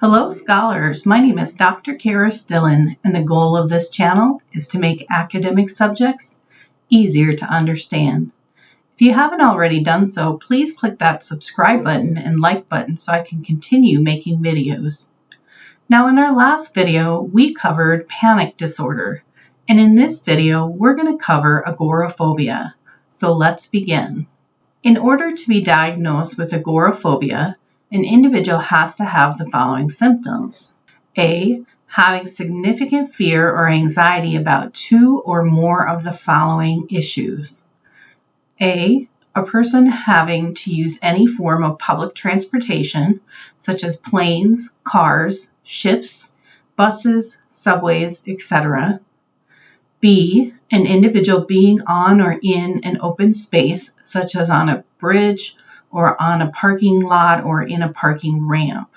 Hello, scholars. My name is Dr. Kara Stillen, and the goal of this channel is to make academic subjects easier to understand. If you haven't already done so, please click that subscribe button and like button so I can continue making videos. Now, in our last video, we covered panic disorder, and in this video, we're going to cover agoraphobia. So let's begin. In order to be diagnosed with agoraphobia, an individual has to have the following symptoms. A, having significant fear or anxiety about two or more of the following issues. A person having to use any form of public transportation, such as planes, cars, ships, buses, subways, etc. B, an individual being on or in an open space, such as on a bridge or on a parking lot or in a parking ramp.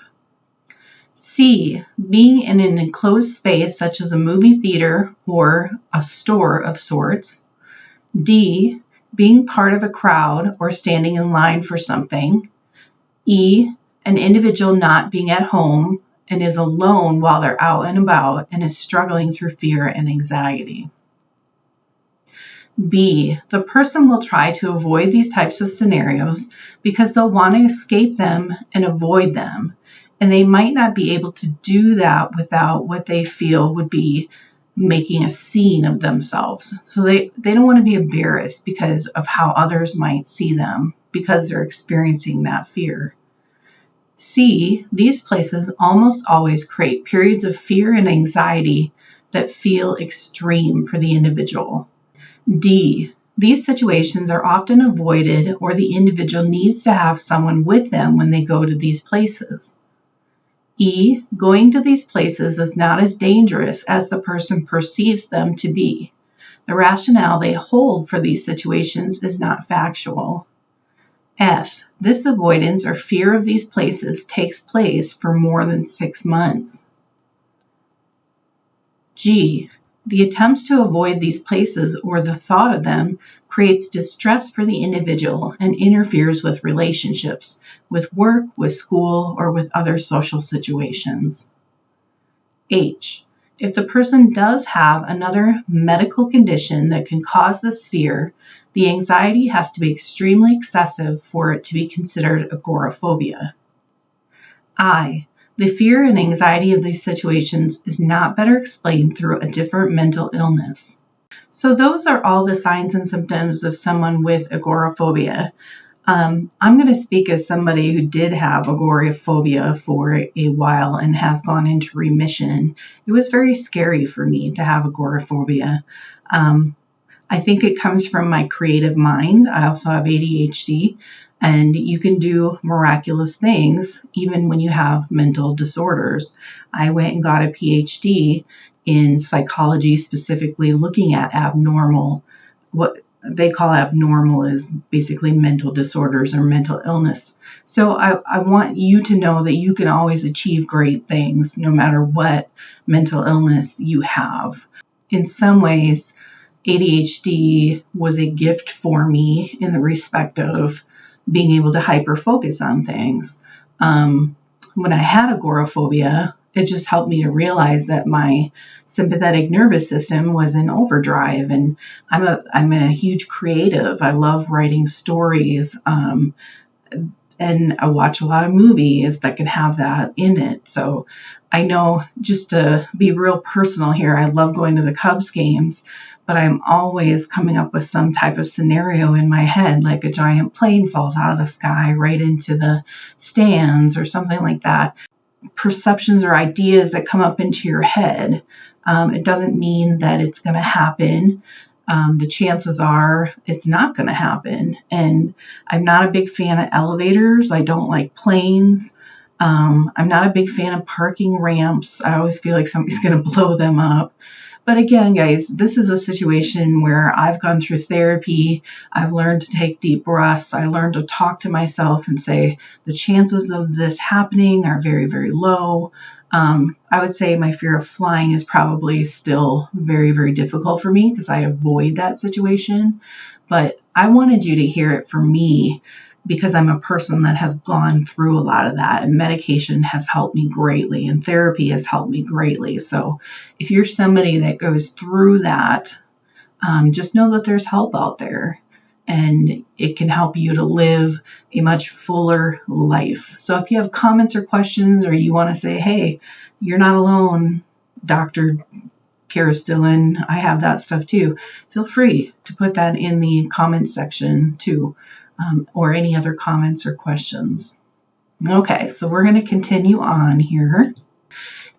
C, being in an enclosed space, such as a movie theater or a store of sorts. D, being part of a crowd or standing in line for something. E, an individual not being at home and is alone while they're out and about and is struggling through fear and anxiety. B, the person will try to avoid these types of scenarios because they'll want to escape them and avoid them, and they might not be able to do that without what they feel would be making a scene of themselves. So they don't want to be embarrassed because of how others might see them because they're experiencing that fear. C, these places almost always create periods of fear and anxiety that feel extreme for the individual. D, these situations are often avoided or the individual needs to have someone with them when they go to these places. E, going to these places is not as dangerous as the person perceives them to be. The rationale they hold for these situations is not factual. F, this avoidance or fear of these places takes place for more than 6 months. G, the attempts to avoid these places or the thought of them creates distress for the individual and interferes with relationships, with work, with school, or with other social situations. H, if the person does have another medical condition that can cause this fear, the anxiety has to be extremely excessive for it to be considered agoraphobia. I, the fear and anxiety of these situations is not better explained through a different mental illness. So those are all the signs and symptoms of someone with agoraphobia. I'm going to speak as somebody who did have agoraphobia for a while and has gone into remission. It was very scary for me to have agoraphobia. I think it comes from my creative mind. I also have ADHD. And you can do miraculous things even when you have mental disorders. I went and got a PhD in psychology, specifically looking at abnormal. What they call abnormal is basically mental disorders or mental illness. So I want you to know that you can always achieve great things no matter what mental illness you have. In some ways, ADHD was a gift for me in the respect of being able to hyper-focus on things. When I had agoraphobia, it just helped me to realize that my sympathetic nervous system was in overdrive, and I'm a huge creative. I love writing stories, and I watch a lot of movies that can have that in it. So I know, just to be real personal here, I love going to the Cubs games, but I'm always coming up with some type of scenario in my head, like a giant plane falls out of the sky right into the stands or something like that. Perceptions or ideas that come up into your head. It doesn't mean that it's going to happen. The chances are it's not going to happen. And I'm not a big fan of elevators. I don't like planes. I'm not a big fan of parking ramps. I always feel like somebody's going to blow them up. But again, guys, this is a situation where I've gone through therapy. I've learned to take deep breaths. I learned to talk to myself and say the chances of this happening are very, very low. I would say my fear of flying is probably still very, very difficult for me because I avoid that situation. But I wanted you to hear it from me because I'm a person that has gone through a lot of that, and medication has helped me greatly and therapy has helped me greatly. So if you're somebody that goes through that, just know that there's help out there and it can help you to live a much fuller life. So if you have comments or questions, or you want to say, hey, you're not alone, Dr. Karis Dillon, I have that stuff too, feel free to put that in the comments section too, or any other comments or questions. Okay, so we're going to continue on here.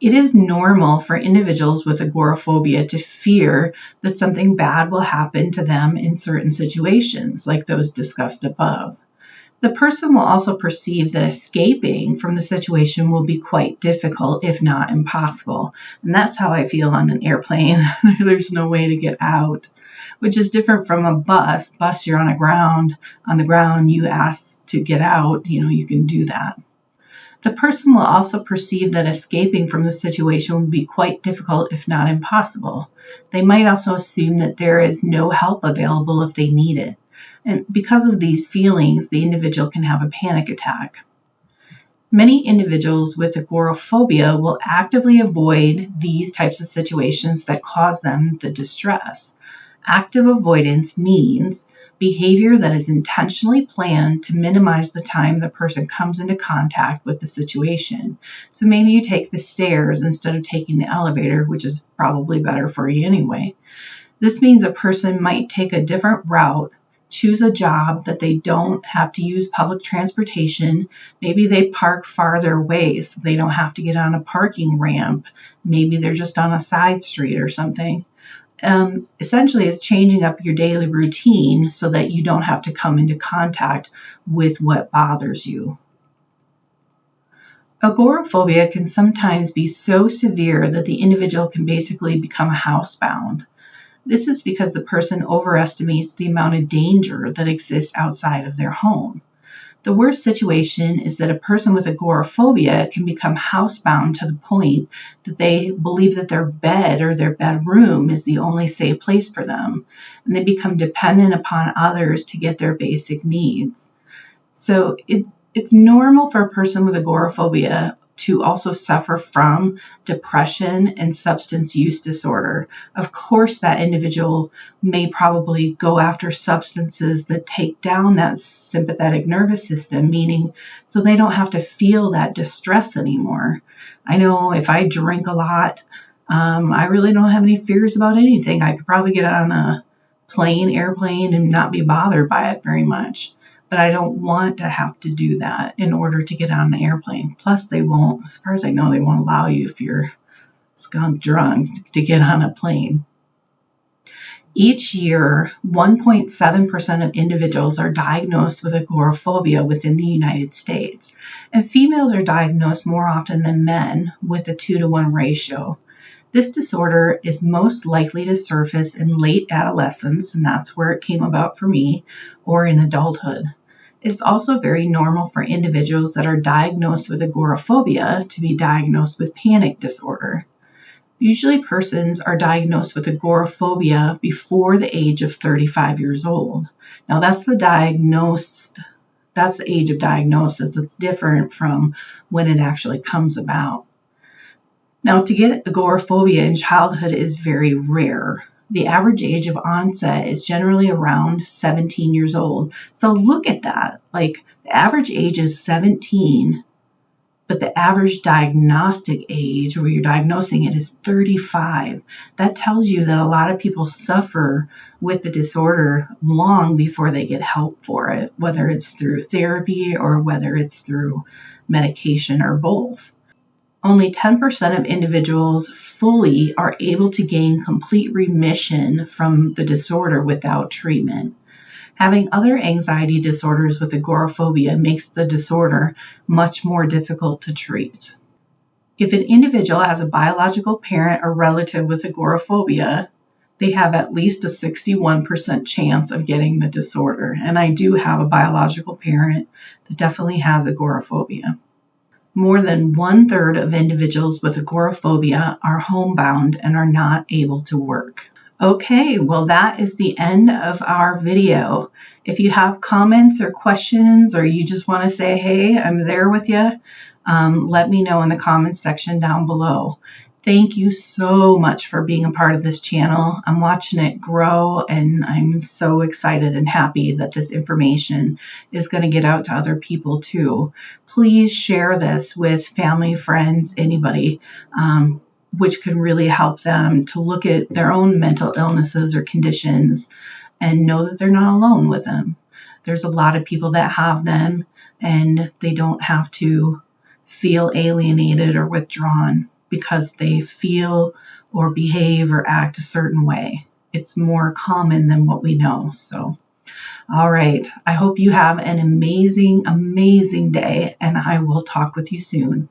It is normal for individuals with agoraphobia to fear that something bad will happen to them in certain situations, like those discussed above. The person will also perceive that escaping from the situation will be quite difficult, if not impossible. And that's how I feel on an airplane. There's no way to get out, which is different from a bus. Bus, you're on the ground, you ask to get out, you can do that. The person will also perceive that escaping from the situation will be quite difficult, if not impossible. They might also assume that there is no help available if they need it. And because of these feelings, the individual can have a panic attack. Many individuals with agoraphobia will actively avoid these types of situations that cause them the distress. Active avoidance means behavior that is intentionally planned to minimize the time the person comes into contact with the situation. So maybe you take the stairs instead of taking the elevator, which is probably better for you anyway. This means a person might take a different route, choose a job that they don't have to use public transportation. Maybe they park farther away so they don't have to get on a parking ramp. Maybe they're just on a side street or something. Essentially, it's changing up your daily routine so that you don't have to come into contact with what bothers you. Agoraphobia can sometimes be so severe that the individual can basically become housebound. This is because the person overestimates the amount of danger that exists outside of their home. The worst situation is that a person with agoraphobia can become housebound to the point that they believe that their bed or their bedroom is the only safe place for them, and they become dependent upon others to get their basic needs. So it's normal for a person with agoraphobia to also suffer from depression and substance use disorder. Of course, that individual may probably go after substances that take down that sympathetic nervous system, meaning so they don't have to feel that distress anymore. I know if I drink a lot, I really don't have any fears about anything. I could probably get on a airplane, and not be bothered by it very much. But I don't want to have to do that in order to get on the airplane. Plus, they won't, as far as I know, they won't allow you if you're skunk drunk to get on a plane. Each year, 1.7% of individuals are diagnosed with agoraphobia within the United States, and females are diagnosed more often than men with a 2-to-1 ratio. This disorder is most likely to surface in late adolescence, and that's where it came about for me, or in adulthood. It's also very normal for individuals that are diagnosed with agoraphobia to be diagnosed with panic disorder. Usually persons are diagnosed with agoraphobia before the age of 35 years old. Now that's the age of diagnosis. It's different from when it actually comes about. Now, to get agoraphobia in childhood is very rare. The average age of onset is generally around 17 years old. So look at that. Like, the average age is 17, but the average diagnostic age, where you're diagnosing it, is 35. That tells you that a lot of people suffer with the disorder long before they get help for it, whether it's through therapy or whether it's through medication or both. Only 10% of individuals fully are able to gain complete remission from the disorder without treatment. Having other anxiety disorders with agoraphobia makes the disorder much more difficult to treat. If an individual has a biological parent or relative with agoraphobia, they have at least a 61% chance of getting the disorder. And I do have a biological parent that definitely has agoraphobia. More than 1/3 of individuals with agoraphobia are homebound and are not able to work. Okay, well, that is the end of our video. If you have comments or questions, or you just want to say, hey, I'm there with you, let me know in the comments section down below. Thank you so much for being a part of this channel. I'm watching it grow, and I'm so excited and happy that this information is going to get out to other people too. Please share this with family, friends, anybody, which can really help them to look at their own mental illnesses or conditions and know that they're not alone with them. There's a lot of people that have them, and they don't have to feel alienated or withdrawn because they feel or behave or act a certain way. It's more common than what we know. So, all right. I hope you have an amazing, amazing day, and I will talk with you soon.